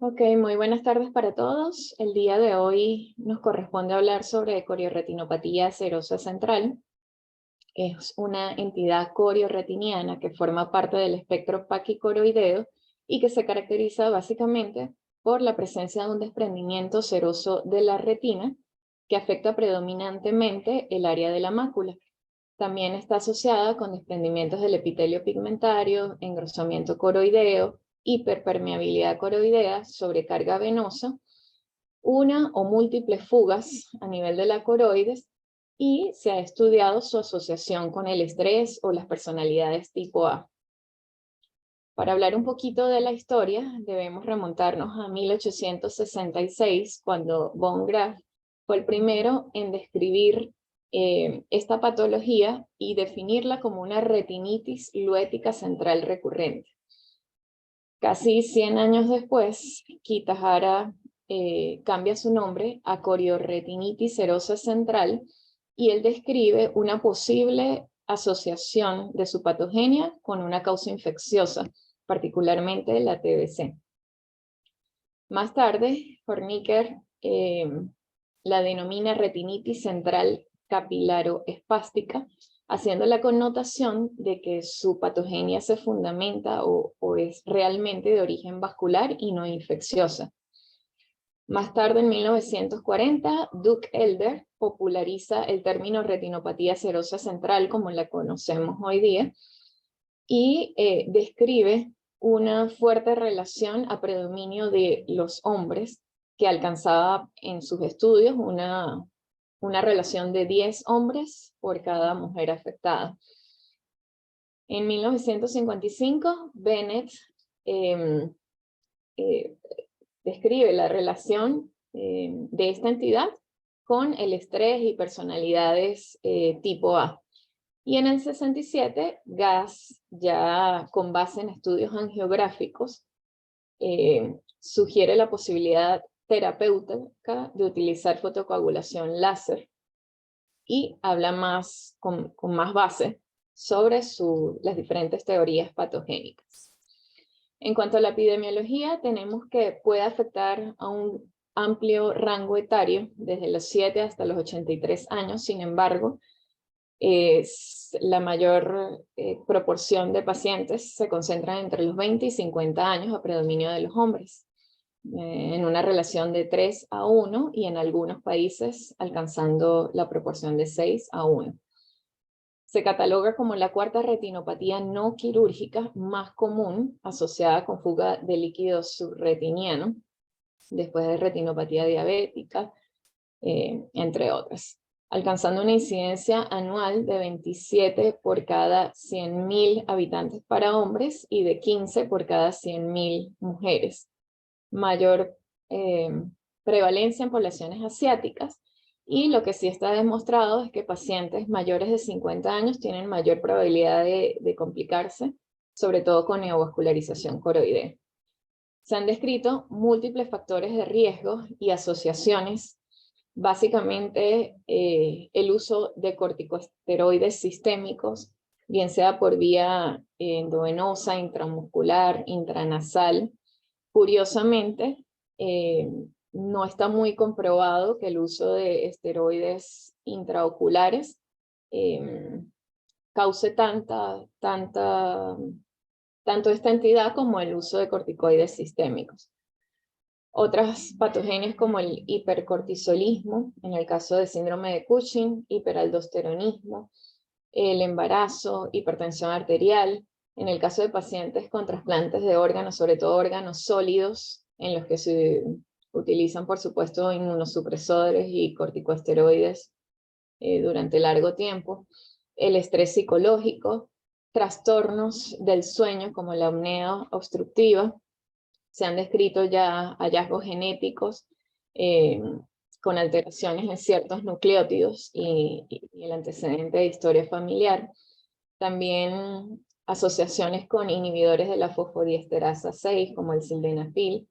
Ok, muy buenas tardes para todos. El día de hoy nos corresponde hablar sobre corioretinopatía serosa central. Es una entidad corioretiniana que forma parte del espectro paquicoroideo y que se caracteriza básicamente por la presencia de un desprendimiento seroso de la retina que afecta predominantemente el área de la mácula. También está asociada con desprendimientos del epitelio pigmentario, engrosamiento coroideo, hiperpermeabilidad coroidea, sobrecarga venosa, una o múltiples fugas a nivel de la coroides, y se ha estudiado su asociación con el estrés o las personalidades tipo A. Para hablar un poquito de la historia, debemos remontarnos a 1866, cuando von Graff fue el primero en describir esta patología y definirla como una retinitis luética central recurrente. Casi 100 años después, Kitahara cambia su nombre a corioretinitis serosa central y él describe una posible asociación de su patogenia con una causa infecciosa, particularmente la TBC. Más tarde, Horniker la denomina retinitis central capilaroespástica, haciendo la connotación de que su patogenia se fundamenta o es realmente de origen vascular y no infecciosa. Más tarde, en 1940, Duke Elder populariza el término retinopatía serosa central como la conocemos hoy día y describe una fuerte relación a predominio de los hombres que alcanzaba en sus estudios una relación de 10 hombres por cada mujer afectada. En 1955, Bennett eh, eh, describe la relación de esta entidad con el estrés y personalidades tipo A. Y en el 67, Gass, ya con base en estudios angiográficos, sugiere la posibilidad terapéutica de utilizar fotocoagulación láser y habla más, con más base sobre las diferentes teorías patogénicas. En cuanto a la epidemiología, tenemos que puede afectar a un amplio rango etario, desde los 7 hasta los 83 años. Sin embargo, la mayor proporción de pacientes se concentran entre los 20 y 50 años a predominio de los hombres, en una relación de 3 a 1 y en algunos países alcanzando la proporción de 6 a 1. Se cataloga como la cuarta retinopatía no quirúrgica más común asociada con fuga de líquido subretiniano, después de retinopatía diabética, entre otras, alcanzando una incidencia anual de 27 por cada 100.000 habitantes para hombres y de 15 por cada 100.000 mujeres. Mayor prevalencia en poblaciones asiáticas, y lo que sí está demostrado es que pacientes mayores de 50 años tienen mayor probabilidad de complicarse, sobre todo con neovascularización coroidea. Se han descrito múltiples factores de riesgo y asociaciones, básicamente el uso de corticosteroides sistémicos, bien sea por vía endovenosa, intramuscular, intranasal. Curiosamente, no está muy comprobado que el uso de esteroides intraoculares cause tanto esta entidad como el uso de corticoides sistémicos. Otras patogenias como el hipercortisolismo, en el caso de síndrome de Cushing, hiperaldosteronismo, el embarazo, hipertensión arterial, en el caso de pacientes con trasplantes de órganos, sobre todo órganos sólidos, en los que se utilizan, por supuesto, inmunosupresores y corticosteroides durante largo tiempo, el estrés psicológico, trastornos del sueño como la apnea obstructiva. Se han descrito ya hallazgos genéticos con alteraciones en ciertos nucleótidos y el antecedente de historia familiar. También asociaciones con inhibidores de la fosfodiesterasa 6, como el sildenafil,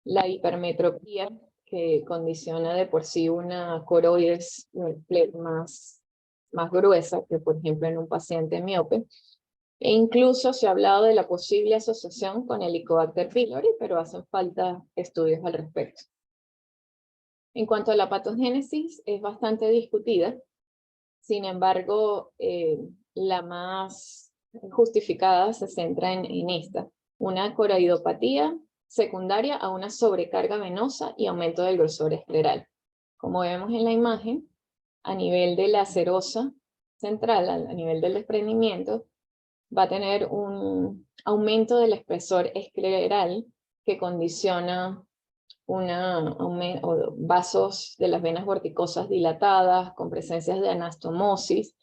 la hipermetropía, que condiciona de por sí una coroides más gruesa que, por ejemplo, en un paciente miope, E incluso se ha hablado de la posible asociación con Helicobacter pylori, pero hacen falta estudios al respecto. En cuanto a la patogénesis, es bastante discutida. Sin embargo, la más justificada se centra en esta, una coroidopatía secundaria a una sobrecarga venosa y aumento del grosor escleral. Como vemos en la imagen, a nivel de la serosa central, a nivel del desprendimiento, va a tener un aumento del espesor escleral que condiciona vasos de las venas vorticosas dilatadas, con presencias de anastomosis,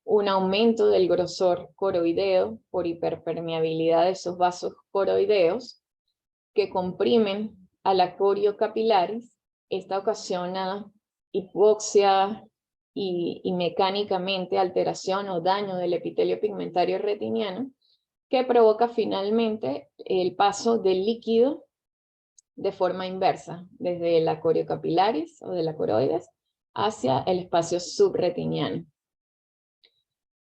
un aumento del grosor coroideo por hiperpermeabilidad de esos vasos coroideos que comprimen a la coriocapilaris. Esta ocasiona hipoxia y mecánicamente alteración o daño del epitelio pigmentario retiniano, que provoca finalmente el paso del líquido de forma inversa, desde la coriocapilaris o de la coroides hacia el espacio subretiniano.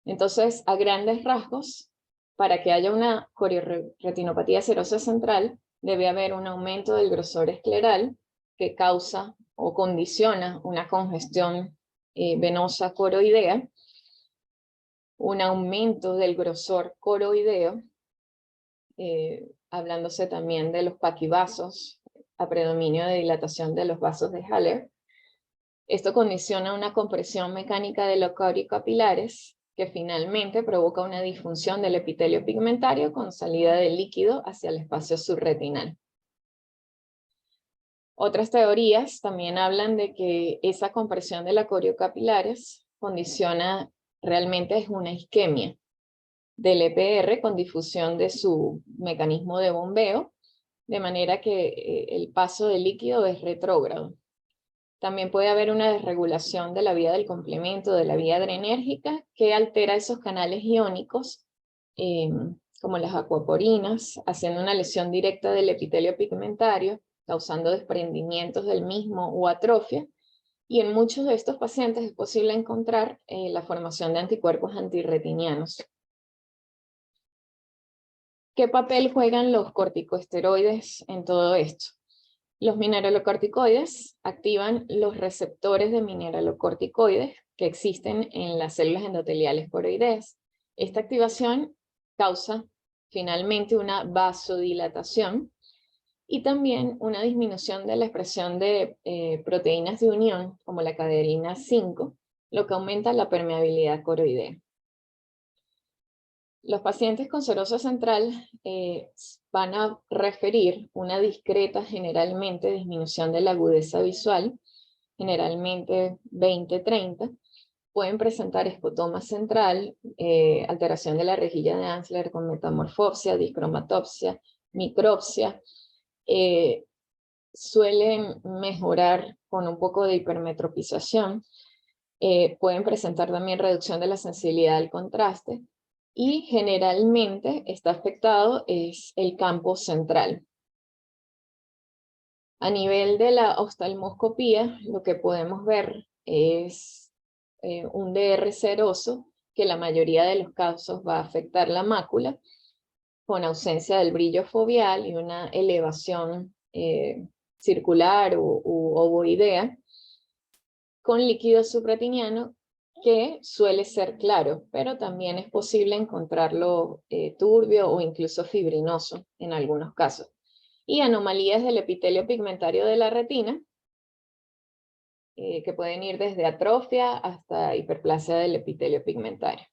Entonces, a grandes rasgos, para que haya una corioretinopatía serosa central, debe haber un aumento del grosor escleral que causa o condiciona una congestión venosa coroidea, un aumento del grosor coroideo, hablándose también de los paquivasos, a predominio de dilatación de los vasos de Haller. Esto condiciona una compresión mecánica de los coriocapilares, que finalmente provoca una disfunción del epitelio pigmentario con salida de líquido hacia el espacio subretinal. Otras teorías también hablan de que esa compresión de la coriocapilares condiciona, realmente es una isquemia del EPR con difusión de su mecanismo de bombeo, de manera que el paso de líquido es retrógrado. También puede haber una desregulación de la vía del complemento, de la vía adrenérgica, que altera esos canales iónicos, como las acuaporinas, haciendo una lesión directa del epitelio pigmentario, causando desprendimientos del mismo o atrofia. Y en muchos de estos pacientes es posible encontrar la formación de anticuerpos antirretinianos. ¿Qué papel juegan los corticosteroides en todo esto? Los mineralocorticoides activan los receptores de mineralocorticoides que existen en las células endoteliales coroideas. Esta activación causa finalmente una vasodilatación y también una disminución de la expresión de proteínas de unión, como la caderina 5, lo que aumenta la permeabilidad coroidea. Los pacientes con serosa central van a referir una discreta, generalmente, disminución de la agudeza visual, generalmente 20-30. Pueden presentar escotoma central, alteración de la rejilla de Ansler con metamorfopsia, discromatopsia, micropsia. Suelen mejorar con un poco de hipermetropización. Pueden presentar también reducción de la sensibilidad al contraste. Y generalmente está afectado es el campo central. A nivel de la oftalmoscopía, lo que podemos ver es un DR seroso, que la mayoría de los casos va a afectar la mácula, con ausencia del brillo foveal y una elevación circular u ovoidea, con líquido subretiniano que suele ser claro, pero también es posible encontrarlo turbio o incluso fibrinoso en algunos casos. Y anomalías del epitelio pigmentario de la retina, que pueden ir desde atrofia hasta hiperplasia del epitelio pigmentario.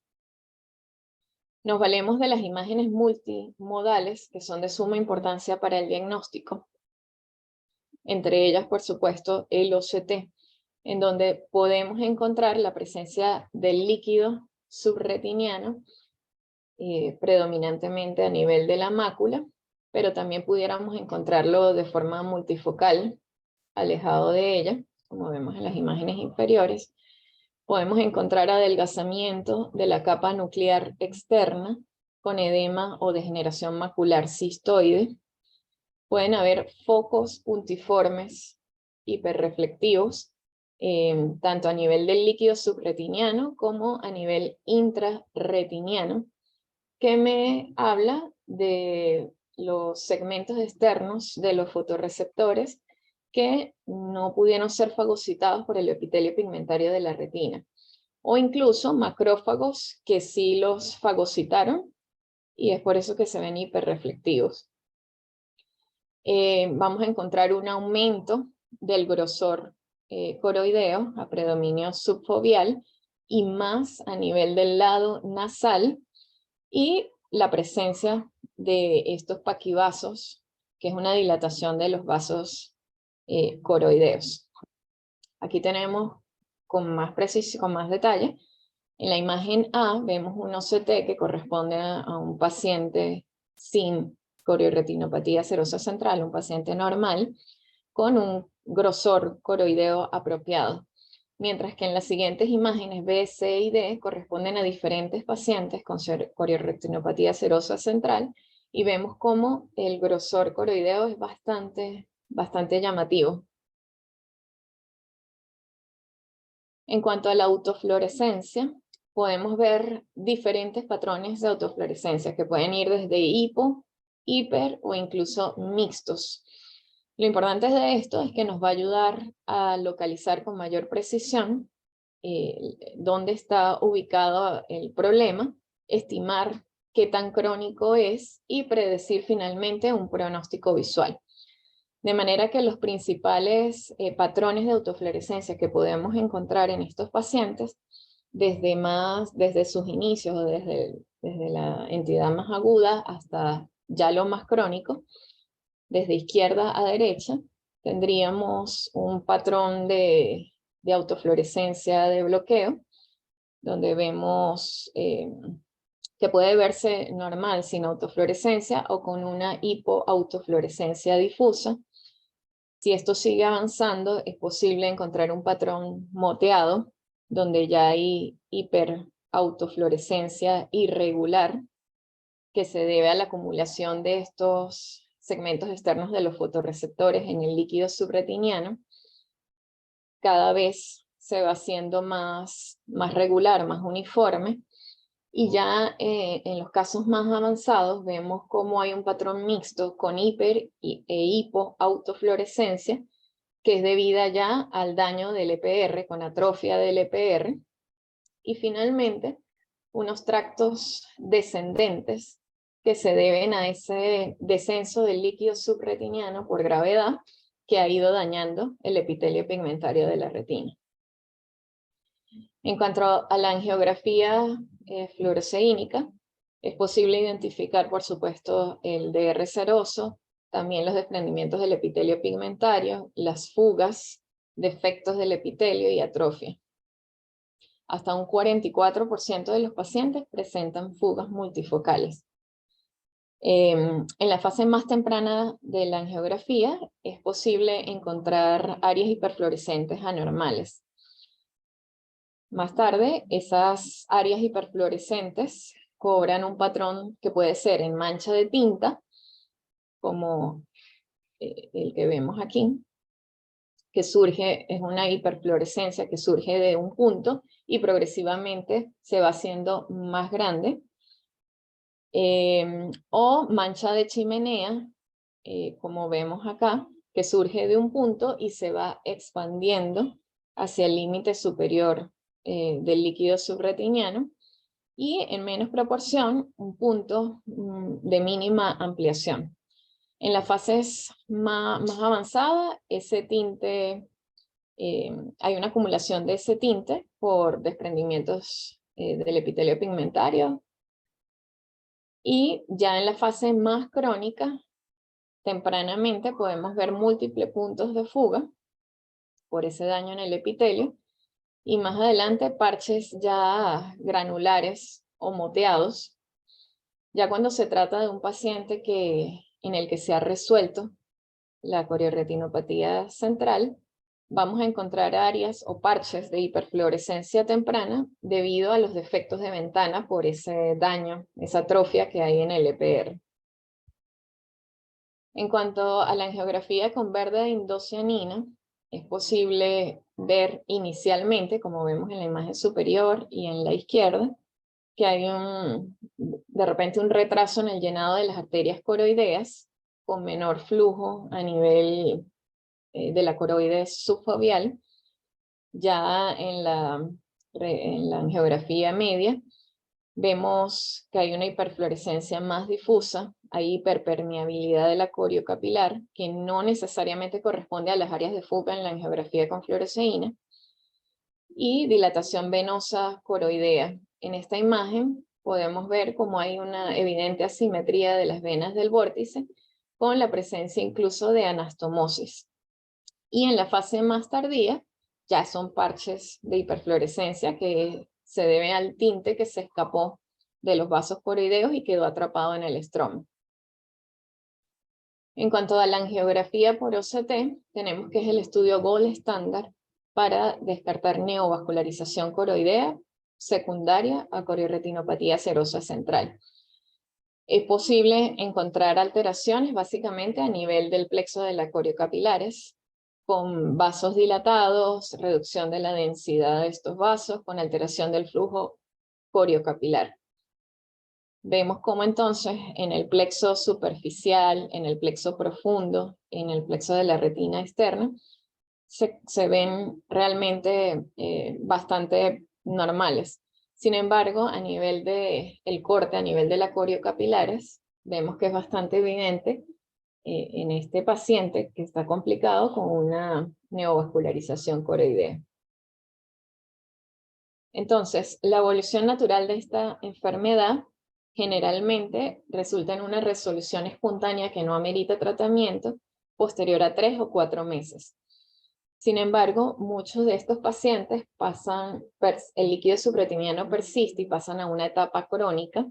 Nos valemos de las imágenes multimodales, que son de suma importancia para el diagnóstico. Entre ellas, por supuesto, el OCT, en donde podemos encontrar la presencia del líquido subretiniano, predominantemente a nivel de la mácula, pero también pudiéramos encontrarlo de forma multifocal, alejado de ella, como vemos en las imágenes inferiores. Podemos encontrar adelgazamiento de la capa nuclear externa, con edema o degeneración macular cistoide. Pueden haber focos puntiformes hiperreflectivos, tanto a nivel del líquido subretiniano como a nivel intrarretiniano, que me habla de los segmentos externos de los fotorreceptores que no pudieron ser fagocitados por el epitelio pigmentario de la retina, o incluso macrófagos que sí los fagocitaron y es por eso que se ven hiperreflectivos. Vamos a encontrar un aumento del grosor coroideo a predominio subfoveal y más a nivel del lado nasal, y la presencia de estos paquivasos, que es una dilatación de los vasos coroideos. Aquí tenemos con más precisión, con más detalle. En la imagen A vemos un OCT que corresponde a un paciente sin corioretinopatía serosa central, un paciente normal, con un grosor coroideo apropiado. Mientras que en las siguientes imágenes B, C y D corresponden a diferentes pacientes con corioretinopatía serosa central, y vemos cómo el grosor coroideo es bastante llamativo. En cuanto a la autofluorescencia, podemos ver diferentes patrones de autofluorescencia que pueden ir desde hipo, hiper o incluso mixtos. Lo importante de esto es que nos va a ayudar a localizar con mayor precisión dónde está ubicado el problema, estimar qué tan crónico es y predecir finalmente un pronóstico visual. De manera que los principales patrones de autofluorescencia que podemos encontrar en estos pacientes, desde sus inicios o desde la entidad más aguda hasta ya lo más crónico, desde izquierda a derecha, tendríamos un patrón de autofluorescencia de bloqueo, donde vemos que puede verse normal sin autofluorescencia o con una hipoautofluorescencia difusa. Si esto sigue avanzando, es posible encontrar un patrón moteado, donde ya hay hiperautofluorescencia irregular, que se debe a la acumulación de estos segmentos externos de los fotorreceptores en el líquido subretiniano. Cada vez se va haciendo más regular, más uniforme, y ya en los casos más avanzados vemos cómo hay un patrón mixto con hiper e hipoautofluorescencia, que es debida ya al daño del EPR, con atrofia del EPR, y finalmente unos tractos descendentes que se deben a ese descenso del líquido subretiniano por gravedad que ha ido dañando el epitelio pigmentario de la retina. En cuanto a la angiografía fluoresceínica, es posible identificar, por supuesto, el DR seroso, también los desprendimientos del epitelio pigmentario, las fugas, defectos del epitelio y atrofia. Hasta un 44% de los pacientes presentan fugas multifocales. En la fase más temprana de la angiografía es posible encontrar áreas hiperfluorescentes anormales. Más tarde, esas áreas hiperfluorescentes cobran un patrón que puede ser en mancha de tinta, como el que vemos aquí, que surge, es una hiperfluorescencia que surge de un punto y progresivamente se va haciendo más grande, o mancha de chimenea, como vemos acá, que surge de un punto y se va expandiendo hacia el límite superior del líquido subretiniano, y en menos proporción un punto de mínima ampliación. En las fases más avanzadas, ese tinte, hay una acumulación de ese tinte por desprendimientos del epitelio pigmentario, y ya en la fase más crónica, tempranamente podemos ver múltiples puntos de fuga por ese daño en el epitelio, y más adelante parches ya granulares o moteados. Ya cuando se trata de un paciente en el que se ha resuelto la corioretinopatía central, vamos a encontrar áreas o parches de hiperfluorescencia temprana debido a los defectos de ventana por ese daño, esa atrofia que hay en el EPR. En cuanto a la angiografía con verde de indocianina, es posible ver inicialmente, como vemos en la imagen superior y en la izquierda, que hay de repente un retraso en el llenado de las arterias coroideas, con menor flujo a nivel de la coroides subfoveal. Ya en la angiografía media vemos que hay una hiperfluorescencia más difusa, hay hiperpermeabilidad de la coriocapilar, que no necesariamente corresponde a las áreas de fuga en la angiografía con fluoresceína, y dilatación venosa coroidea. En esta imagen podemos ver cómo hay una evidente asimetría de las venas del vórtice, con la presencia incluso de anastomosis. Y en la fase más tardía, ya son parches de hiperfluorescencia que se debe al tinte que se escapó de los vasos coroideos y quedó atrapado en el estroma. En cuanto a la angiografía por OCT, tenemos que es el estudio gold estándar para descartar neovascularización coroidea secundaria a corioretinopatía serosa central. Es posible encontrar alteraciones básicamente a nivel del plexo de la coriocapilares, con vasos dilatados, reducción de la densidad de estos vasos, con alteración del flujo coriocapilar. Vemos cómo entonces en el plexo superficial, en el plexo profundo, en el plexo de la retina externa, se ven realmente bastante normales. Sin embargo, a nivel del corte, a nivel de la coriocapilares, vemos que es bastante evidente en este paciente que está complicado con una neovascularización coroidea. Entonces, la evolución natural de esta enfermedad generalmente resulta en una resolución espontánea que no amerita tratamiento posterior a 3 o 4 meses. Sin embargo, muchos de estos pacientes el líquido subretiniano persiste y pasan a una etapa crónica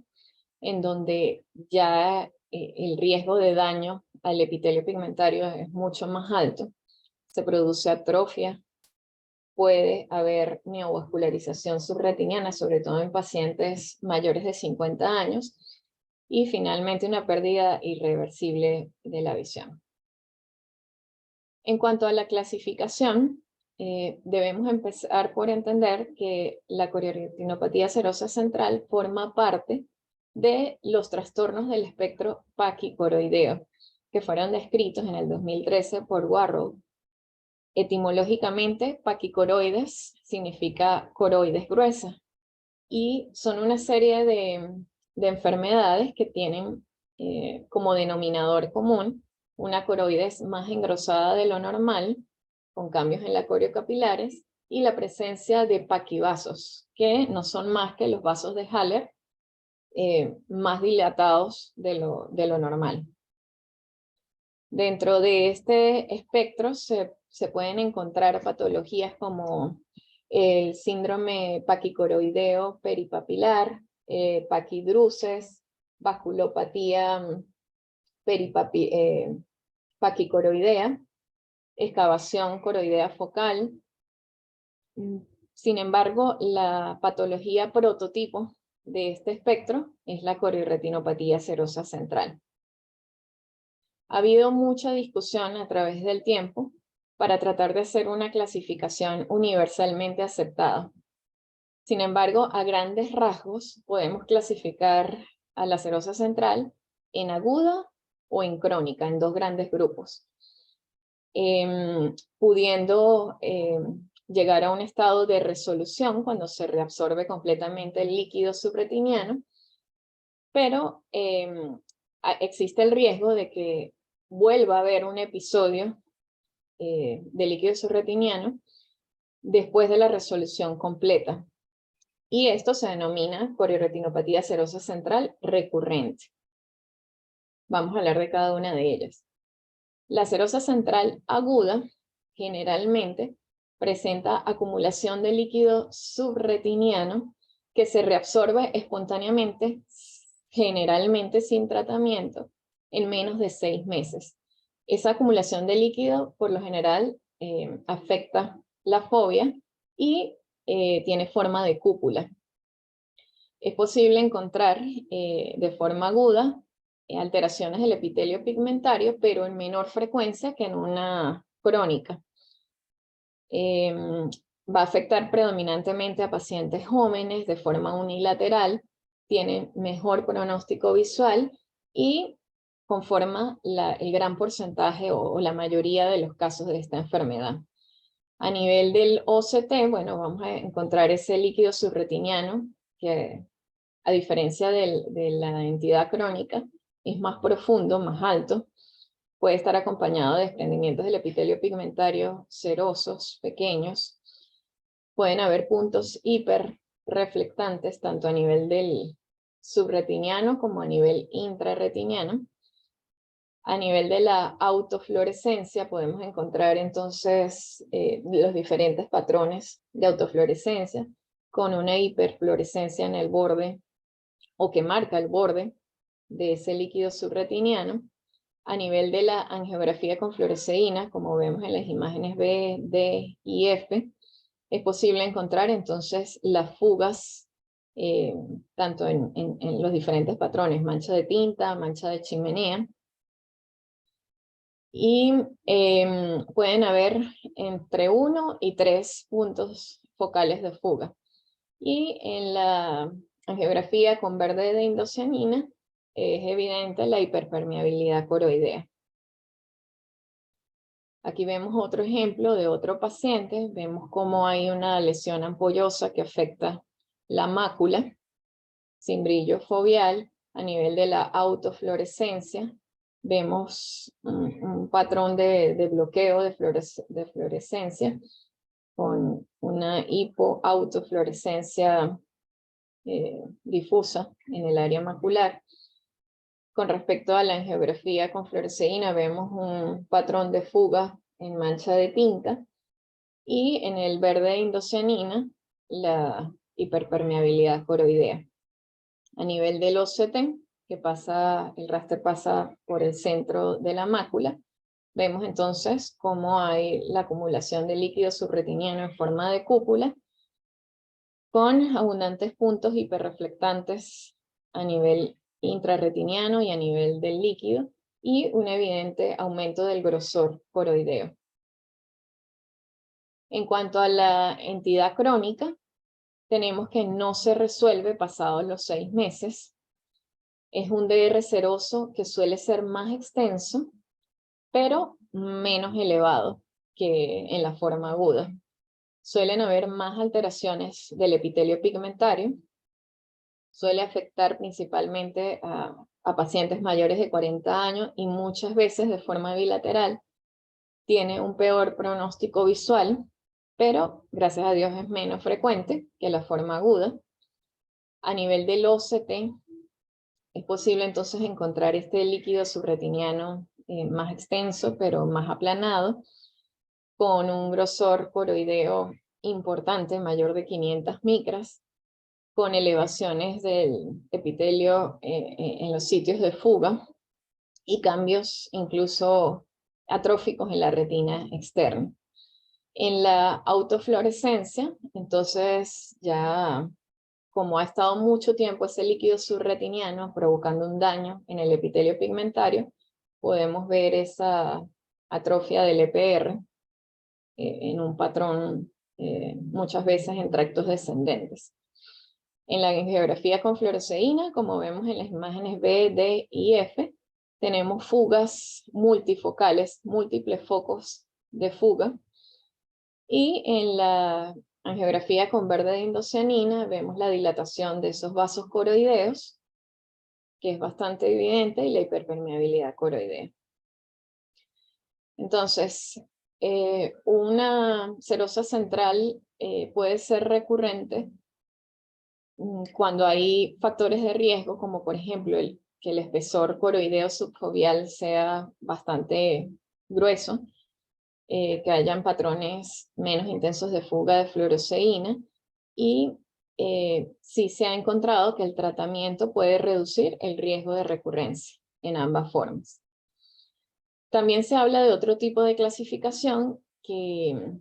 en donde ya el riesgo de daño al epitelio pigmentario es mucho más alto. Se produce atrofia, puede haber neovascularización subretiniana, sobre todo en pacientes mayores de 50 años, y finalmente una pérdida irreversible de la visión. En cuanto a la clasificación, debemos empezar por entender que la corioretinopatía serosa central forma parte de los trastornos del espectro paquicoroideo, que fueron descritos en el 2013 por Warrow. Etimológicamente, paquicoroides significa coroides gruesa, y son una serie de enfermedades que tienen como denominador común una coroides más engrosada de lo normal, con cambios en la coriocapilares, y la presencia de paquivasos, que no son más que los vasos de Haller más dilatados de lo normal. Dentro de este espectro se pueden encontrar patologías como el síndrome paquicoroideo peripapilar, paquidruces, vasculopatía paquicoroidea, excavación coroidea focal. Sin embargo, la patología prototipo de este espectro es la corioretinopatía serosa central. Ha habido mucha discusión a través del tiempo para tratar de hacer una clasificación universalmente aceptada. Sin embargo, a grandes rasgos podemos clasificar a la serosa central en aguda o en crónica, en dos grandes grupos, pudiendo llegar a un estado de resolución cuando se reabsorbe completamente el líquido subretiniano, pero existe el riesgo de que vuelva a haber un episodio de líquido subretiniano después de la resolución completa. Y esto se denomina corioretinopatía serosa central recurrente. Vamos a hablar de cada una de ellas. La serosa central aguda generalmente presenta acumulación de líquido subretiniano que se reabsorbe espontáneamente, generalmente sin tratamiento, en menos de 6 meses. Esa acumulación de líquido por lo general afecta la fovea y tiene forma de cúpula. Es posible encontrar de forma aguda alteraciones del epitelio pigmentario, pero en menor frecuencia que en una crónica. Va a afectar predominantemente a pacientes jóvenes de forma unilateral tiene mejor pronóstico visual y conforma el gran porcentaje o la mayoría de los casos de esta enfermedad. A nivel del OCT, bueno, vamos a encontrar ese líquido subretiniano que, a diferencia de la entidad crónica, es más profundo, más alto. Puede estar acompañado de desprendimientos del epitelio pigmentario serosos, pequeños. Pueden haber puntos hiperreflectantes, tanto a nivel del subretiniano como a nivel intrarretiniano. A nivel de la autofluorescencia podemos encontrar entonces los diferentes patrones de autofluorescencia con una hiperfluorescencia en el borde o que marca el borde de ese líquido subretiniano. A nivel de la angiografía con fluoresceína, como vemos en las imágenes B, D y F, es posible encontrar entonces las fugas tanto en los diferentes patrones, mancha de tinta, mancha de chimenea, y pueden haber entre 1 y 3 puntos focales de fuga. Y en la angiografía con verde de indocianina es evidente la hiperpermeabilidad coroidea. Aquí vemos otro ejemplo de otro paciente. Vemos cómo hay una lesión ampollosa que afecta la mácula, sin brillo foveal. A nivel de la autofluorescencia, vemos un patrón de bloqueo de fluorescencia con una hipoautofluorescencia difusa en el área macular. Con respecto a la angiografía con fluoresceína, vemos un patrón de fuga en mancha de tinta, y en el verde indocianina, la hiperpermeabilidad coroidea. A nivel del OCT, que pasa, el raster pasa por el centro de la mácula, vemos entonces cómo hay la acumulación de líquido subretiniano en forma de cúpula, con abundantes puntos hiperreflectantes a nivel intrarretiniano y a nivel del líquido, y un evidente aumento del grosor coroideo. En cuanto a la entidad crónica, tenemos que no se resuelve pasados los 6 meses. Es un DR seroso que suele ser más extenso, pero menos elevado que en la forma aguda. Suelen haber más alteraciones del epitelio pigmentario. Suele afectar principalmente a pacientes mayores de 40 años y muchas veces de forma bilateral. Tiene un peor pronóstico visual, pero gracias a Dios es menos frecuente que la forma aguda. A nivel del OCT, es posible entonces encontrar este líquido subretiniano más extenso, pero más aplanado, con un grosor coroideo importante, mayor de 500 micras, con elevaciones del epitelio en los sitios de fuga y cambios incluso atróficos en la retina externa. En la autofluorescencia, entonces ya como ha estado mucho tiempo ese líquido subretiniano provocando un daño en el epitelio pigmentario, podemos ver esa atrofia del EPR en un patrón muchas veces en tractos descendentes. En la angiografía con fluoresceína, como vemos en las imágenes B, D y F, tenemos fugas multifocales, múltiples focos de fuga. Y en la angiografía con verde de indocianina vemos la dilatación de esos vasos coroideos, que es bastante evidente, y la hiperpermeabilidad coroidea. Entonces, una serosa central puede ser recurrente cuando hay factores de riesgo, como por ejemplo que el espesor coroideo subfoveal sea bastante grueso, que hayan patrones menos intensos de fuga de fluoresceína, y sí se ha encontrado que el tratamiento puede reducir el riesgo de recurrencia en ambas formas. También se habla de otro tipo de clasificación que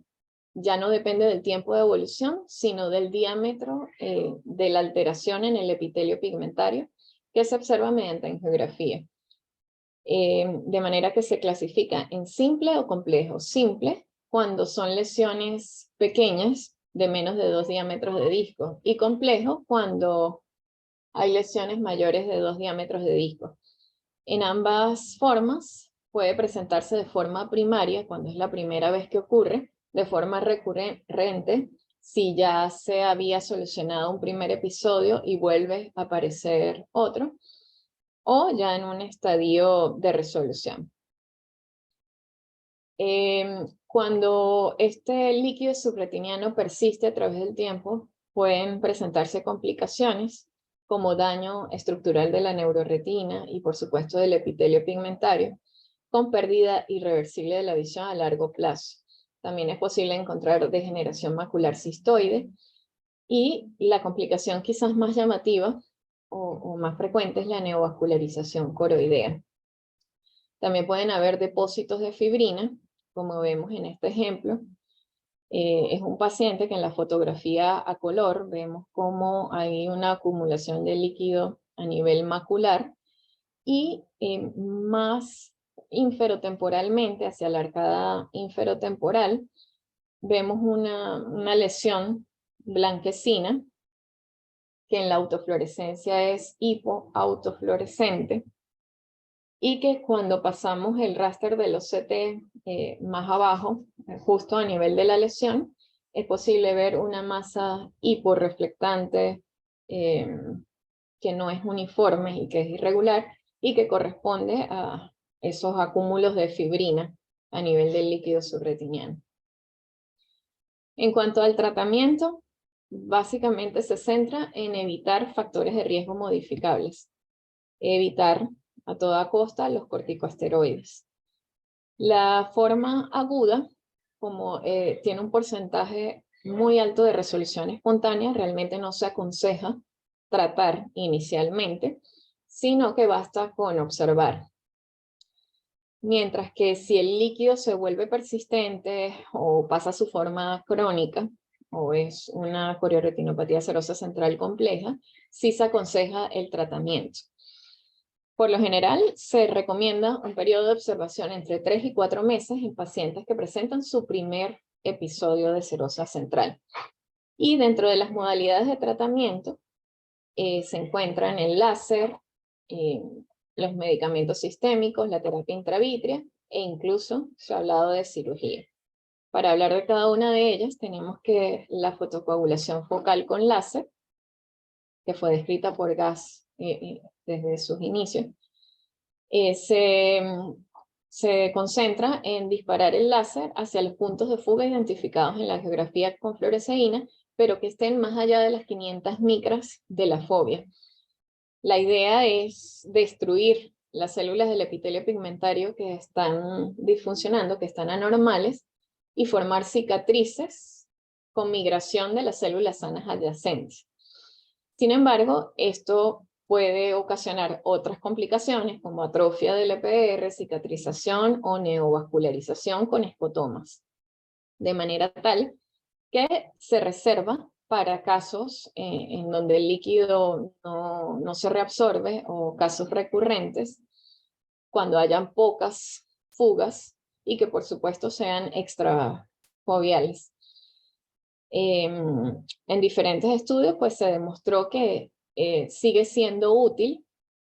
ya no depende del tiempo de evolución, sino del diámetro de la alteración en el epitelio pigmentario, que se observa mediante angiografía. De manera que se clasifica en simple o complejo. Simple cuando son lesiones pequeñas de menos de 2 diámetros de disco, y complejo cuando hay lesiones mayores de 2 diámetros de disco. En ambas formas puede presentarse de forma primaria, cuando es la primera vez que ocurre, de forma recurrente, si ya se había solucionado un primer episodio y vuelve a aparecer otro, o ya en un estadio de resolución. Cuando este líquido subretiniano persiste a través del tiempo, pueden presentarse complicaciones como daño estructural de la neuroretina y por supuesto del epitelio pigmentario, con pérdida irreversible de la visión a largo plazo. También es posible encontrar degeneración macular cistoide y la complicación quizás más llamativa o más frecuente es la neovascularización coroidea. También pueden haber depósitos de fibrina, como vemos en este ejemplo. Es un paciente que en la fotografía a color vemos cómo hay una acumulación de líquido a nivel macular y más inferotemporalmente, hacia la arcada inferotemporal, vemos una lesión blanquecina que en la autofluorescencia es hipoautofluorescente y que cuando pasamos el raster del OCT más abajo, justo a nivel de la lesión, es posible ver una masa hiporreflectante que no es uniforme y que es irregular y que corresponde a esos acúmulos de fibrina a nivel del líquido subretiniano. En cuanto al tratamiento, básicamente se centra en evitar factores de riesgo modificables, evitar a toda costa los corticosteroides. La forma aguda, como tiene un porcentaje muy alto de resolución espontánea, realmente no se aconseja tratar inicialmente, sino que basta con observar. Mientras que si el líquido se vuelve persistente o pasa a su forma crónica, o es una corioretinopatía serosa central compleja, sí se aconseja el tratamiento. Por lo general, se recomienda un periodo de observación entre 3 y 4 meses en pacientes que presentan su primer episodio de serosa central. Y dentro de las modalidades de tratamiento se encuentran el láser, los medicamentos sistémicos, la terapia intravítrea e incluso se ha hablado de cirugía. Para hablar de cada una de ellas tenemos que la fotocoagulación focal con láser, que fue descrita por Gass desde sus inicios, se concentra en disparar el láser hacia los puntos de fuga identificados en la geografía con fluoresceína, pero que estén más allá de las 500 micras de la fobia. La idea es destruir las células del epitelio pigmentario que están disfuncionando, que están anormales, y formar cicatrices con migración de las células sanas adyacentes. Sin embargo, esto puede ocasionar otras complicaciones como atrofia del EPR, cicatrización o neovascularización con escotomas, de manera tal que se reserva para casos en donde el líquido no se reabsorbe o casos recurrentes, cuando hayan pocas fugas y que por supuesto sean extrafoveales. En diferentes estudios pues se demostró que sigue siendo útil,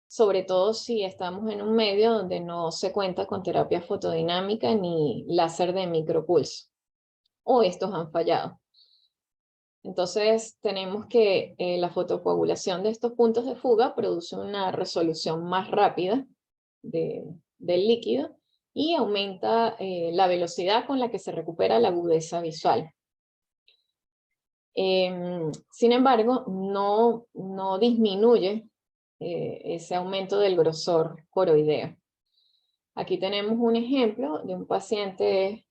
sobre todo si estamos en un medio donde no se cuenta con terapia fotodinámica ni láser de micropulso, o estos han fallado. Entonces tenemos que la fotocoagulación de estos puntos de fuga produce una resolución más rápida del líquido y aumenta la velocidad con la que se recupera la agudeza visual. Sin embargo, no disminuye ese aumento del grosor coroideo. Aquí tenemos un ejemplo de un paciente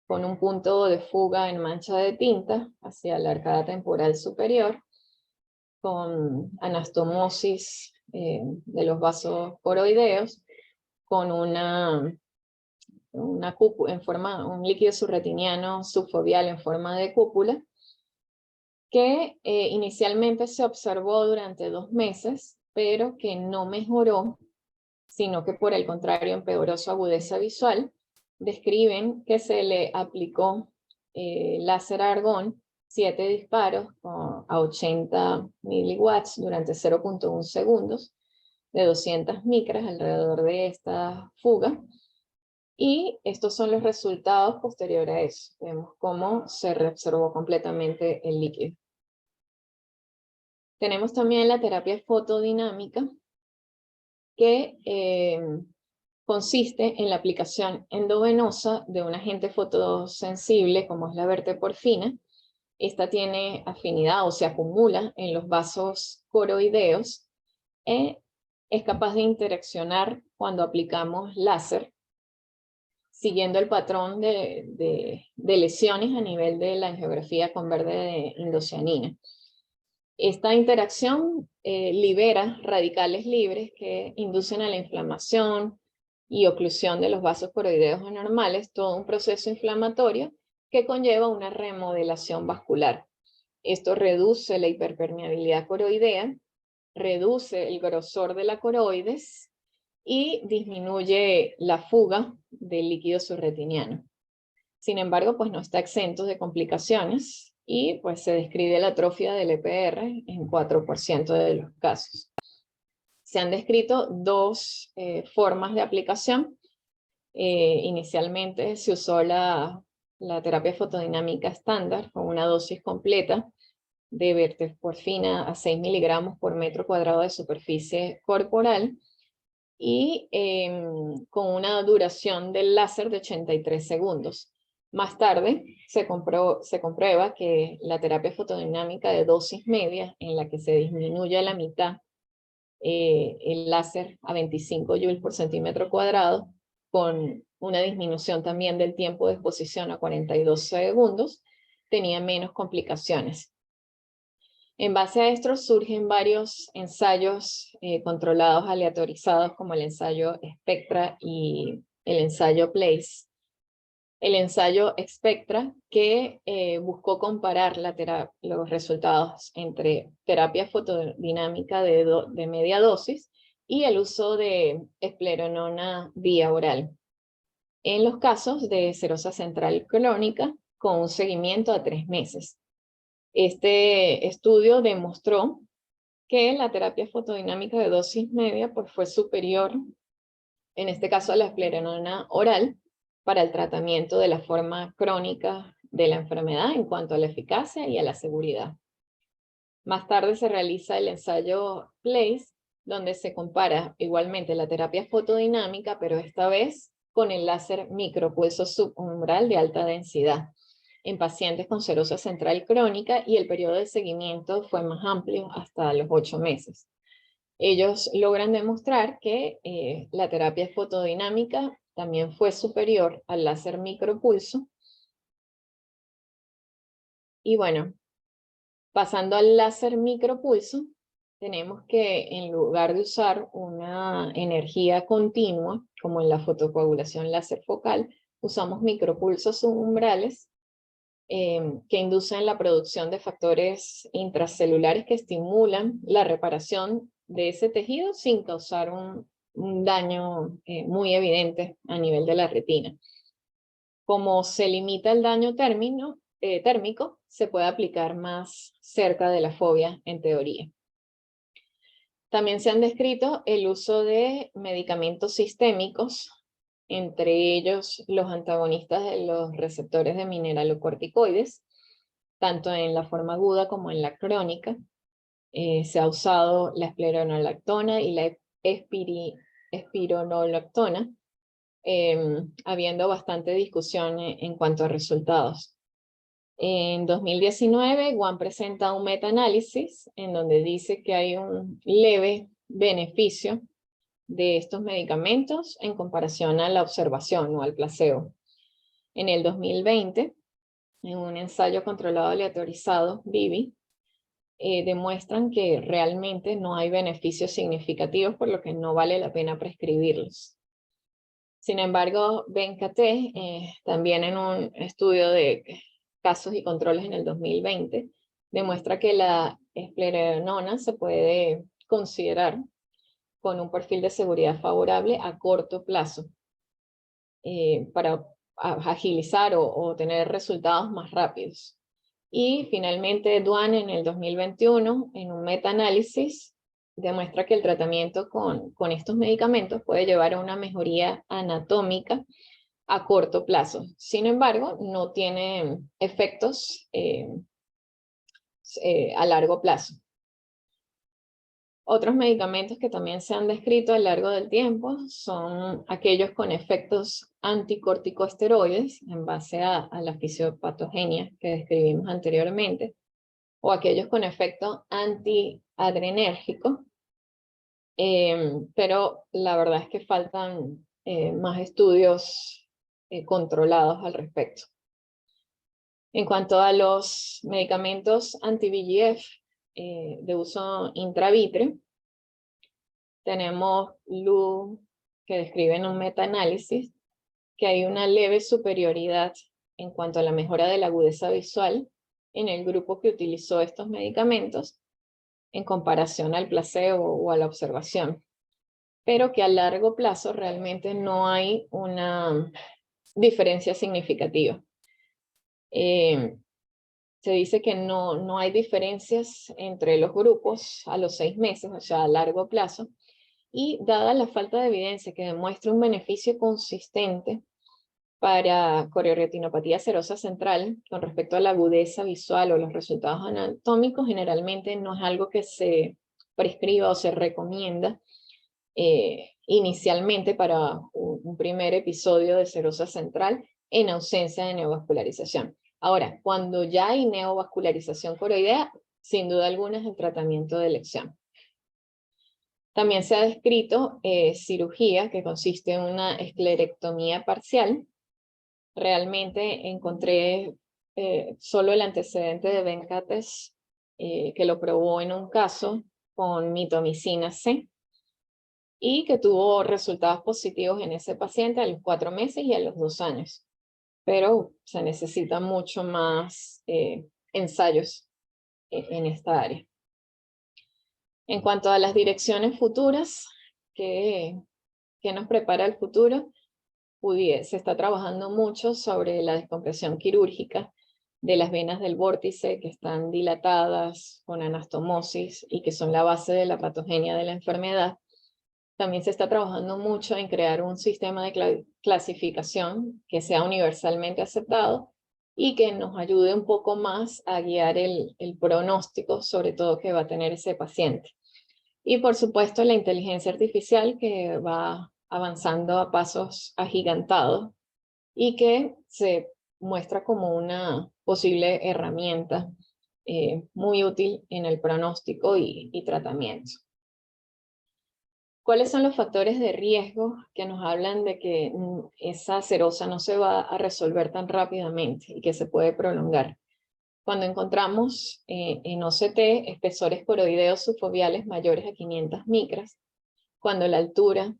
con un punto de fuga en mancha de tinta hacia la arcada temporal superior, con anastomosis de los vasos coroideos, con un líquido subretiniano subfoveal en forma de cúpula, que inicialmente se observó durante 2 meses, pero que no mejoró, sino que por el contrario empeoró su agudeza visual. Describen que se le aplicó láser argón 7 disparos a 80 miliwatts durante 0.1 segundos de 200 micras alrededor de esta fuga. Y estos son los resultados posteriores a eso. Vemos cómo se reabsorbó completamente el líquido. Tenemos también la terapia fotodinámica, que consiste en la aplicación endovenosa de un agente fotosensible como es la verteporfina. Esta tiene afinidad o se acumula en los vasos coroideos y es capaz de interaccionar cuando aplicamos láser, siguiendo el patrón de lesiones a nivel de la angiografía con verde de indocianina. Esta interacción libera radicales libres que inducen a la inflamación y oclusión de los vasos coroideos anormales, todo un proceso inflamatorio que conlleva una remodelación vascular. Esto reduce la hiperpermeabilidad coroidea, reduce el grosor de la coroides y disminuye la fuga del líquido subretiniano. Sin embargo, pues no está exento de complicaciones y pues se describe la atrofia del EPR en 4% de los casos. Se han descrito dos formas de aplicación. Inicialmente se usó la terapia fotodinámica estándar con una dosis completa de verteporfina a 6 miligramos por metro cuadrado de superficie corporal y con una duración del láser de 83 segundos. Más tarde se comprueba que la terapia fotodinámica de dosis media, en la que se disminuye a la mitad el láser a 25 joules por centímetro cuadrado, con una disminución también del tiempo de exposición a 42 segundos, tenía menos complicaciones. En base a esto surgen varios ensayos controlados aleatorizados, como el ensayo Spectra y el ensayo PLACE. El ensayo Spectra, que buscó comparar los resultados entre terapia fotodinámica de media dosis y el uso de esplerenona vía oral, en los casos de serosa central crónica con un seguimiento a 3 meses. Este estudio demostró que la terapia fotodinámica de dosis media pues, fue superior, en este caso a la esplerenona oral, para el tratamiento de la forma crónica de la enfermedad en cuanto a la eficacia y a la seguridad. Más tarde se realiza el ensayo PLACE, donde se compara igualmente la terapia fotodinámica, pero esta vez con el láser micropulso subumbral de alta densidad en pacientes con serosa central crónica, y el periodo de seguimiento fue más amplio, hasta los 8 meses. Ellos logran demostrar que la terapia fotodinámica también fue superior al láser micropulso. Y bueno, pasando al láser micropulso, tenemos que en lugar de usar una energía continua, como en la fotocoagulación láser focal, usamos micropulsos subumbrales que inducen la producción de factores intracelulares que estimulan la reparación de ese tejido sin causar un daño muy evidente a nivel de la retina. Como se limita el daño térmico, se puede aplicar más cerca de la fobia en teoría. También se han descrito el uso de medicamentos sistémicos, entre ellos los antagonistas de los receptores de mineralocorticoides, tanto en la forma aguda como en la crónica. Se ha usado la espleronolactona y la espironolactona, habiendo bastante discusión en cuanto a resultados. En 2019, Guam presenta un metaanálisis en donde dice que hay un leve beneficio de estos medicamentos en comparación a la observación o al placebo. En el 2020, en un ensayo controlado aleatorizado, BIVI, demuestran que realmente no hay beneficios significativos, por lo que no vale la pena prescribirlos. Sin embargo, BenKT, también en un estudio de casos y controles en el 2020, demuestra que la esplerenona se puede considerar con un perfil de seguridad favorable a corto plazo para agilizar o tener resultados más rápidos. Y finalmente Duan en el 2021, en un metaanálisis, demuestra que el tratamiento con estos medicamentos puede llevar a una mejoría anatómica a corto plazo. Sin embargo, no tiene efectos a largo plazo. Otros medicamentos que también se han descrito a lo largo del tiempo son aquellos con efectos anticorticosteroides en base a la fisiopatogenia que describimos anteriormente, o aquellos con efecto antiadrenérgico, pero la verdad es que faltan más estudios controlados al respecto. En cuanto a los medicamentos anti-VEGF de uso intravitreo, tenemos Lu, que describe en un metaanálisis que hay una leve superioridad en cuanto a la mejora de la agudeza visual en el grupo que utilizó estos medicamentos en comparación al placebo o a la observación, pero que a largo plazo realmente no hay una diferencia significativa. Se dice que no hay diferencias entre los grupos a los 6 meses, o sea, a largo plazo, y dada la falta de evidencia que demuestre un beneficio consistente para corioretinopatía serosa central con respecto a la agudeza visual o los resultados anatómicos, generalmente no es algo que se prescriba o se recomienda inicialmente para un primer episodio de serosa central en ausencia de neovascularización. Ahora, cuando ya hay neovascularización coroidea, sin duda alguna es el tratamiento de elección. También se ha descrito cirugía que consiste en una esclerectomía parcial. Realmente encontré solo el antecedente de Venkatesh, que lo probó en un caso con mitomicina C, y que tuvo resultados positivos en ese paciente a los 4 meses y a los 2 años. Pero se necesitan mucho más ensayos en esta área. En cuanto a las direcciones futuras, ¿qué nos prepara el futuro? Se está trabajando mucho sobre la descompresión quirúrgica de las venas del vórtice que están dilatadas con anastomosis y que son la base de la patogenia de la enfermedad. También se está trabajando mucho en crear un sistema de clasificación que sea universalmente aceptado y que nos ayude un poco más a guiar el pronóstico, sobre todo que va a tener ese paciente. Y por supuesto la inteligencia artificial que va avanzando a pasos agigantados y que se muestra como una posible herramienta muy útil en el pronóstico y tratamiento. ¿Cuáles son los factores de riesgo que nos hablan de que esa serosa no se va a resolver tan rápidamente y que se puede prolongar? Cuando encontramos en OCT espesores coroideos subfoveales mayores a 500 micras, cuando la altura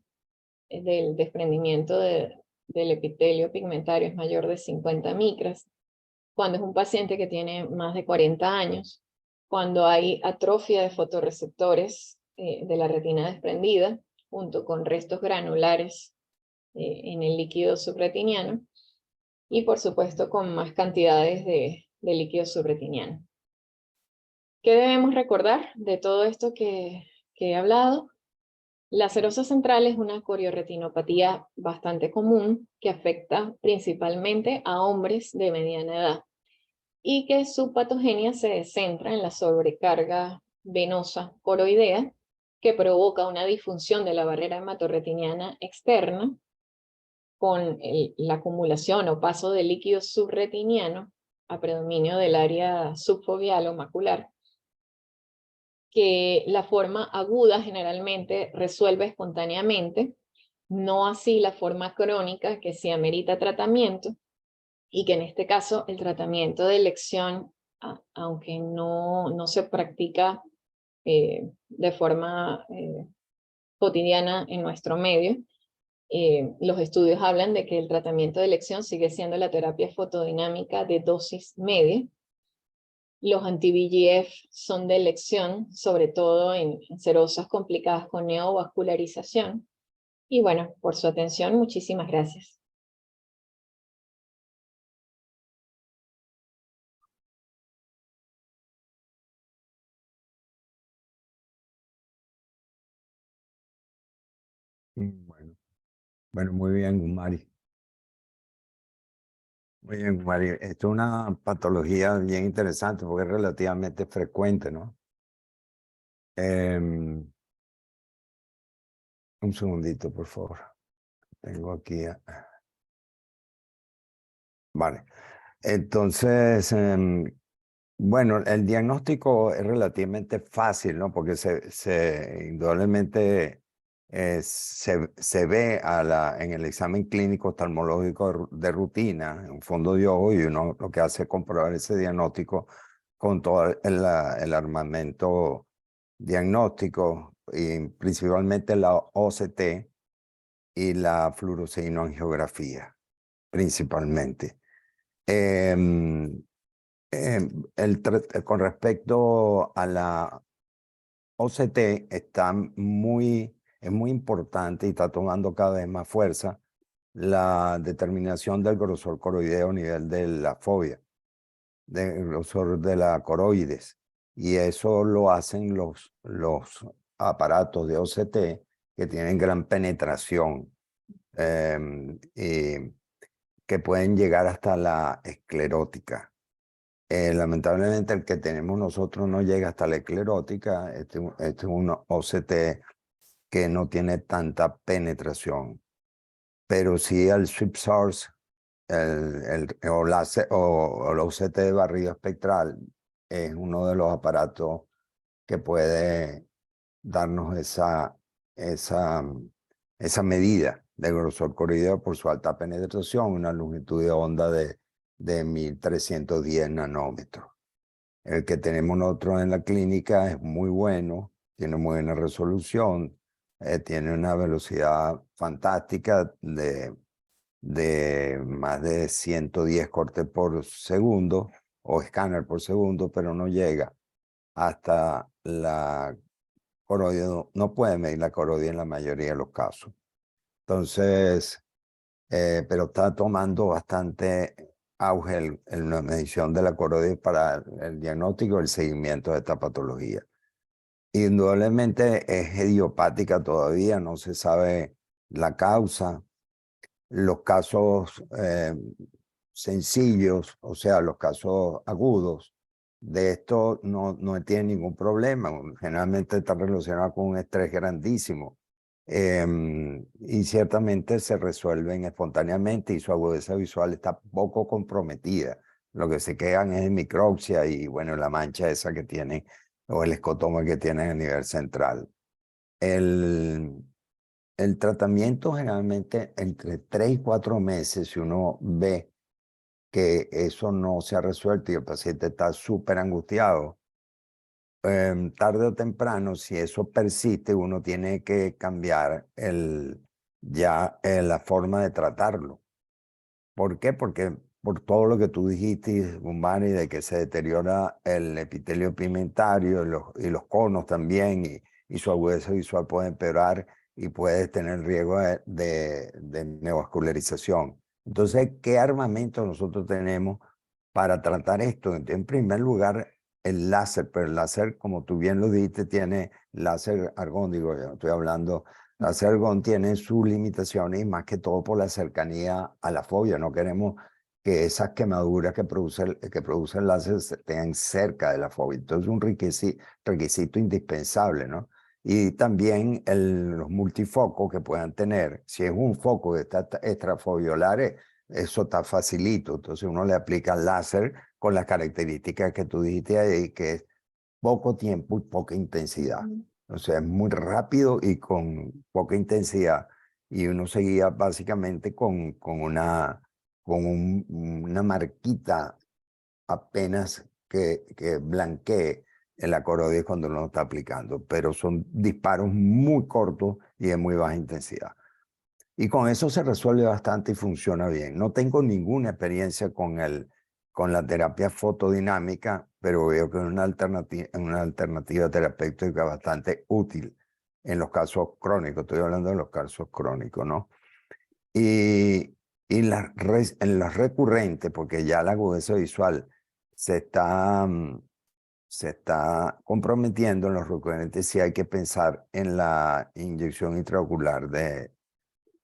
del desprendimiento del epitelio pigmentario es mayor de 50 micras, cuando es un paciente que tiene más de 40 años, cuando hay atrofia de fotorreceptores de la retina desprendida, junto con restos granulares en el líquido subretiniano, y por supuesto con más cantidades de líquido subretiniano. ¿Qué debemos recordar de todo esto que he hablado? La serosa central es una corioretinopatía bastante común que afecta principalmente a hombres de mediana edad y que su patogenia se centra en la sobrecarga venosa coroidea que provoca una disfunción de la barrera hematorretiniana externa con la acumulación o paso de líquido subretiniano a predominio del área subfoveal o macular, que la forma aguda generalmente resuelve espontáneamente, no así la forma crónica que sí amerita tratamiento, y que en este caso el tratamiento de elección, aunque no se practica de forma cotidiana en nuestro medio, los estudios hablan de que el tratamiento de elección sigue siendo la terapia fotodinámica de dosis media. Los anti-VEGF son de elección, sobre todo en serosas complicadas con neovascularización. Y bueno, por su atención, muchísimas gracias. Bueno, muy bien, Gumari. Muy bien, Gumari. Esto es una patología bien interesante porque es relativamente frecuente, ¿no? Un segundito, por favor. Tengo aquí. Vale. Entonces, bueno, el diagnóstico es relativamente fácil, ¿no? Porque indudablemente se ve en el examen clínico oftalmológico de rutina, en un fondo de ojo, y uno lo que hace es comprobar ese diagnóstico con todo el armamento diagnóstico, y principalmente la OCT y la fluoresceinoangiografía, principalmente. Em, con respecto a la OCT, es muy importante y está tomando cada vez más fuerza la determinación del grosor coroideo a nivel de la fobia, del grosor de la coroides. Y eso lo hacen los aparatos de OCT que tienen gran penetración y que pueden llegar hasta la esclerótica. Lamentablemente el que tenemos nosotros no llega hasta la esclerótica. Este es un OCT que no tiene tanta penetración, pero sí el sweep source, o el OCT de barrido espectral es uno de los aparatos que puede darnos esa medida de grosor coroideo por su alta penetración, una longitud de onda de 1310 nanómetros. El que tenemos nosotros en la clínica es muy bueno, tiene muy buena resolución, tiene una velocidad fantástica de más de 110 cortes por segundo o escáner por segundo, pero no llega hasta la coroidea, no puede medir la coroidea en la mayoría de los casos. Entonces, pero está tomando bastante auge la medición de la coroidea para el diagnóstico y el seguimiento de esta patología. Indudablemente es idiopática todavía, no se sabe la causa. Los casos sencillos, o sea, los casos agudos, de esto no tiene ningún problema. Generalmente está relacionado con un estrés grandísimo. Y ciertamente se resuelven espontáneamente y su agudeza visual está poco comprometida. Lo que se quedan es micropsia y, bueno, la mancha esa que tiene o el escotoma que tiene a nivel central. El, el tratamiento generalmente entre 3 y 4 meses, si uno ve que eso no se ha resuelto y el paciente está súper angustiado, tarde o temprano, si eso persiste, uno tiene que cambiar la forma de tratarlo. ¿Por qué? Porque por todo lo que tú dijiste, Gumbani, de que se deteriora el epitelio pigmentario y los conos también, y su agudeza visual puede empeorar y puedes tener riesgo de neovascularización. Entonces, ¿qué armamento nosotros tenemos para tratar esto? En primer lugar, el láser, pero el láser, como tú bien lo dijiste, tiene láser argón, digo, yo estoy hablando. La Ergon tiene sus limitaciones y más que todo por la cercanía a la fobia. No queremos que esas quemaduras que produce el láser estén cerca de la fobia. Entonces es un requisito indispensable, ¿no? Y también los multifocos que puedan tener. Si es un foco de extrafoveolares, eso está facilito. Entonces uno le aplica el láser con las características que tú dijiste ahí, que es poco tiempo y poca intensidad. O sea, es muy rápido y con poca intensidad. Y uno seguía básicamente una marquita apenas que blanquee en la coroidea cuando uno lo está aplicando. Pero son disparos muy cortos y de muy baja intensidad. Y con eso se resuelve bastante y funciona bien. No tengo ninguna experiencia con la terapia fotodinámica, pero veo que es una alternativa terapéutica bastante útil en los casos crónicos. Estoy hablando de los casos crónicos, ¿no? Y, en los recurrentes, porque ya la agudeza visual se está comprometiendo en los recurrentes, sí hay que pensar en la inyección intraocular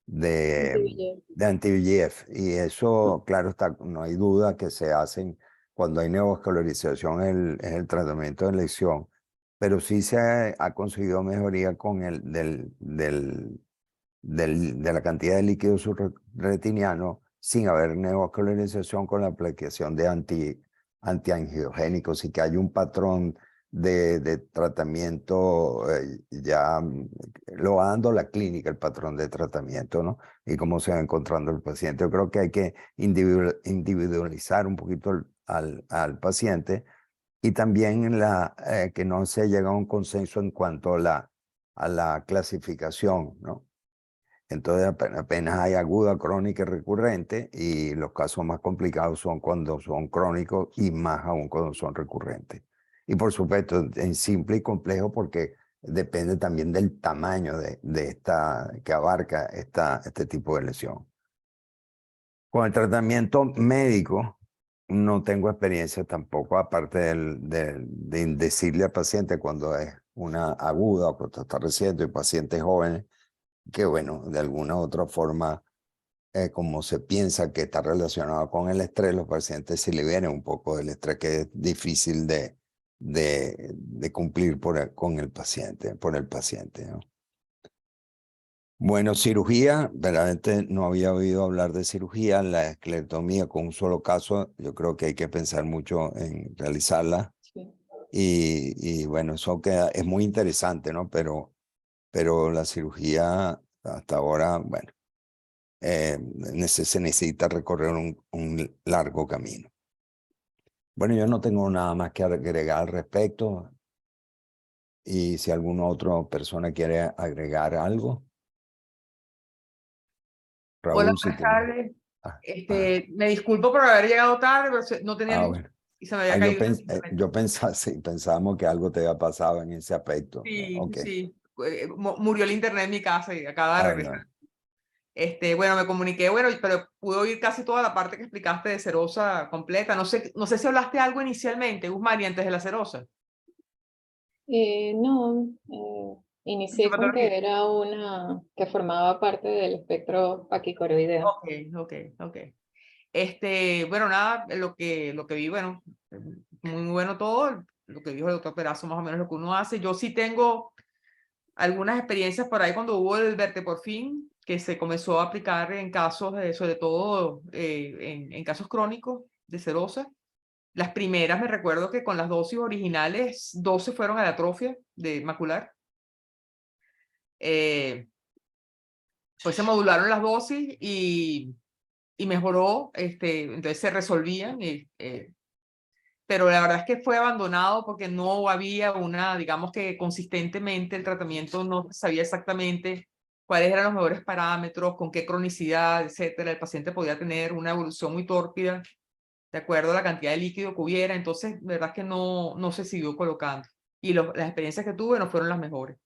de, Anti-VEGF. de anti-VEGF. Y eso, claro está, no hay duda que se hacen cuando hay neovascularización, es el tratamiento de elección, pero sí se ha conseguido mejoría con de la cantidad de líquido subretiniano sin haber neovascularización con la aplicación de antiangiogénicos y que hay un patrón de tratamiento ya lo va dando la clínica, el patrón de tratamiento, ¿no? Y cómo se va encontrando el paciente. Yo creo que hay que individualizar un poquito al paciente y también que no se llega a un consenso en cuanto a la clasificación, ¿no? Entonces apenas hay aguda, crónica y recurrente, y los casos más complicados son cuando son crónicos y más aún cuando son recurrentes. Y por supuesto, en simple y complejo porque depende también del tamaño de esta, que abarca este tipo de lesión. Con el tratamiento médico no tengo experiencia tampoco, aparte de decirle al paciente cuando es una aguda o cuando está reciente, y pacientes jóvenes, que bueno, de alguna u otra forma, como se piensa que está relacionado con el estrés, los pacientes se liberan un poco del estrés que es difícil de cumplir con el paciente, por el paciente, ¿no? Bueno, cirugía, verdaderamente no había oído hablar de cirugía, la esclerotomía con un solo caso, yo creo que hay que pensar mucho en realizarla Sí. y bueno, eso queda, es muy interesante, ¿no? Pero la cirugía hasta ahora, bueno, se necesita recorrer un largo camino. Bueno, yo no tengo nada más que agregar al respecto. Y si alguna otra persona quiere agregar algo, Hola, Raúl, si buenas tienes. tardes. Ah, ah, Me disculpo por haber llegado tarde, pero no tenía luz bueno. y se me había caído el internet. Yo pensaba, sí, pensábamos que algo te había pasado en ese aspecto. Sí, Ok. sí. Murió el internet en mi casa y acaba de Ah, regresar. no. Bueno, me comuniqué, bueno, pero pude oír casi toda la parte que explicaste de Serosa completa. No sé si hablaste algo inicialmente, Guzmán, y antes de la Serosa. No, inicié con Sintomatología. que era una que formaba parte del espectro paquicoroideo. Ok, ok, ok. Bueno, nada, lo que vi, bueno, muy bueno todo, lo que dijo el doctor Perazo, más o menos lo que uno hace. Yo sí tengo algunas experiencias por ahí cuando hubo el Verteporfin, que se comenzó a aplicar en casos, sobre todo en casos crónicos de serosa. Las primeras me recuerdo que con las dosis originales, 12 fueron a la atrofia de macular. Pues se modularon las dosis y mejoró, entonces se resolvían. Pero la verdad es que fue abandonado porque no había digamos que consistentemente el tratamiento no sabía exactamente cuáles eran los mejores parámetros, con qué cronicidad, etcétera. El paciente podía tener una evolución muy tórpida de acuerdo a la cantidad de líquido que hubiera, entonces, la verdad es que no se siguió colocando. Y las experiencias que tuve no fueron las mejores.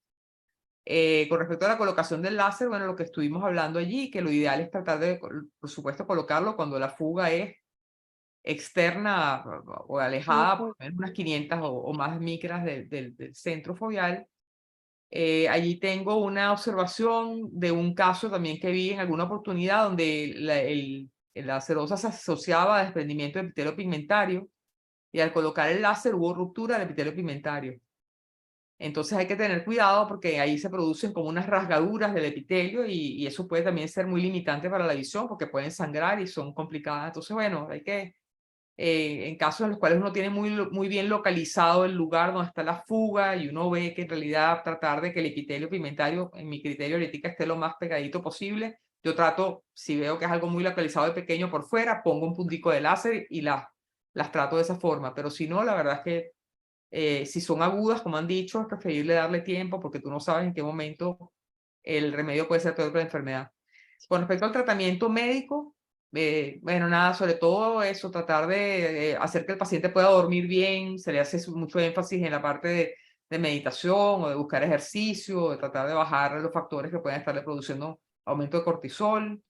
Con respecto a la colocación del láser, bueno, lo que estuvimos hablando allí, que lo ideal es tratar de, por supuesto, colocarlo cuando la fuga es externa o alejada por lo menos unas 500 o más micras del centro foveal. Allí tengo una observación de un caso también que vi en alguna oportunidad donde la serosa se asociaba a desprendimiento de epitelio pigmentario y al colocar el láser hubo ruptura del epitelio pigmentario. Entonces hay que tener cuidado porque ahí se producen como unas rasgaduras del epitelio y eso puede también ser muy limitante para la visión porque pueden sangrar y son complicadas. Entonces, bueno, hay que en casos en los cuales uno tiene muy bien localizado el lugar donde está la fuga y uno ve que en realidad tratar de que el epitelio pigmentario, en mi criterio ahorita, esté lo más pegadito posible. Yo trato, si veo que es algo muy localizado de pequeño por fuera, pongo un puntico de láser y las trato de esa forma. Pero si no, la verdad es que si son agudas, como han dicho, es preferible darle tiempo porque tú no sabes en qué momento el remedio puede ser peor para la enfermedad. Con respecto al tratamiento médico, bueno, nada, sobre todo eso, tratar de hacer que el paciente pueda dormir bien, se le hace mucho énfasis en la parte de meditación o de buscar ejercicio, de tratar de bajar los factores que pueden estarle produciendo aumento de cortisol.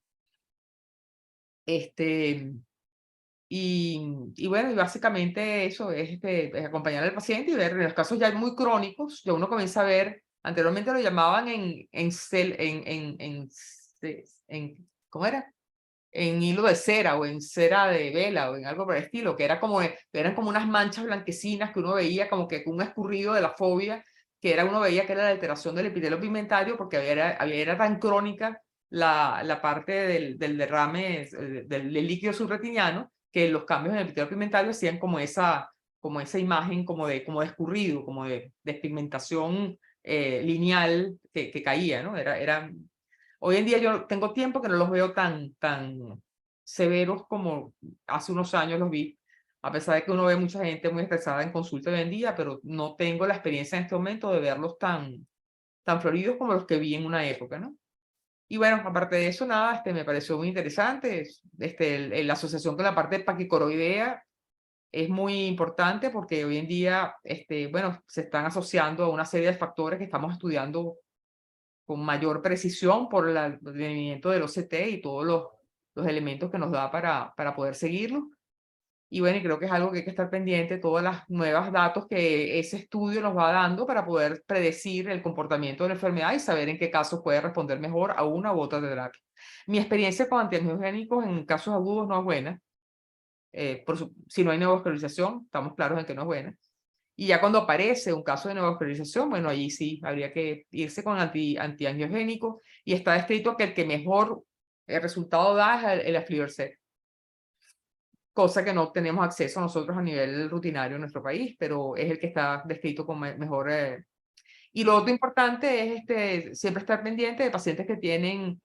Y bueno, y básicamente eso es acompañar al paciente y ver en los casos ya muy crónicos, ya uno comienza a ver, anteriormente lo llamaban ¿cómo era? En hilo de cera o en cera de vela o en algo por el estilo, que eran como unas manchas blanquecinas que uno veía como que un escurrido de la fobia, uno veía que era la alteración del epitelio pigmentario porque era tan crónica la parte del derrame del líquido subretiniano que los cambios en el epitelio pigmentario hacían como esa imagen como de escurrido, como de despigmentación lineal que caía, ¿no? Hoy en día yo tengo tiempo que no los veo tan severos como hace unos años los vi, a pesar de que uno ve mucha gente muy estresada en consulta hoy en día, pero no tengo la experiencia en este momento de verlos tan floridos como los que vi en una época, ¿no? Y bueno, aparte de eso, nada, me pareció muy interesante. La asociación con la parte paquicoroidea es muy importante porque hoy en día, bueno, se están asociando a una serie de factores que estamos estudiando con mayor precisión por el advenimiento del OCT y todos los elementos que nos da para poder seguirlo. Y bueno, y creo que es algo que hay que estar pendiente, todas las nuevas datos que ese estudio nos va dando para poder predecir el comportamiento de la enfermedad y saber en qué casos puede responder mejor a una u otra terapia. Mi experiencia con antiangiogénicos en casos agudos no es buena. Si no hay neovascularización, estamos claros en que no es buena. Y ya cuando aparece un caso de neovascularización, bueno, allí sí habría que irse con antiangiogénico y está descrito que el que mejor resultado da es el Aflibercept, cosa que no tenemos acceso nosotros a nivel rutinario en nuestro país, pero es el que está descrito con mejor. Y lo otro importante es siempre estar pendiente de pacientes que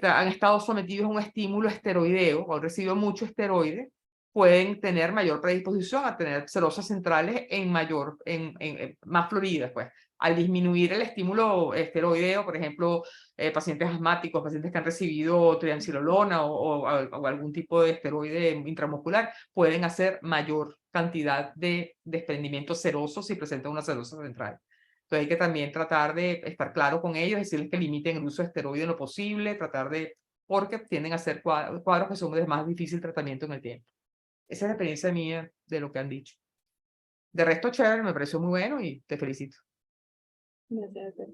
han estado sometidos a un estímulo esteroideo o han recibido mucho esteroide, pueden tener mayor predisposición a tener serosas centrales más floridas, pues. Al disminuir el estímulo esteroideo, por ejemplo, pacientes asmáticos, pacientes que han recibido triancilolona o algún tipo de esteroide intramuscular, pueden hacer mayor cantidad de desprendimientos serosos si presentan una serosa central. Entonces hay que también tratar de estar claro con ellos, decirles que limiten el uso de esteroide en lo posible, porque tienden a ser cuadros que son de más difícil tratamiento en el tiempo. Esa es la experiencia mía de lo que han dicho. De resto, chévere, me pareció muy bueno y te felicito. Gracias.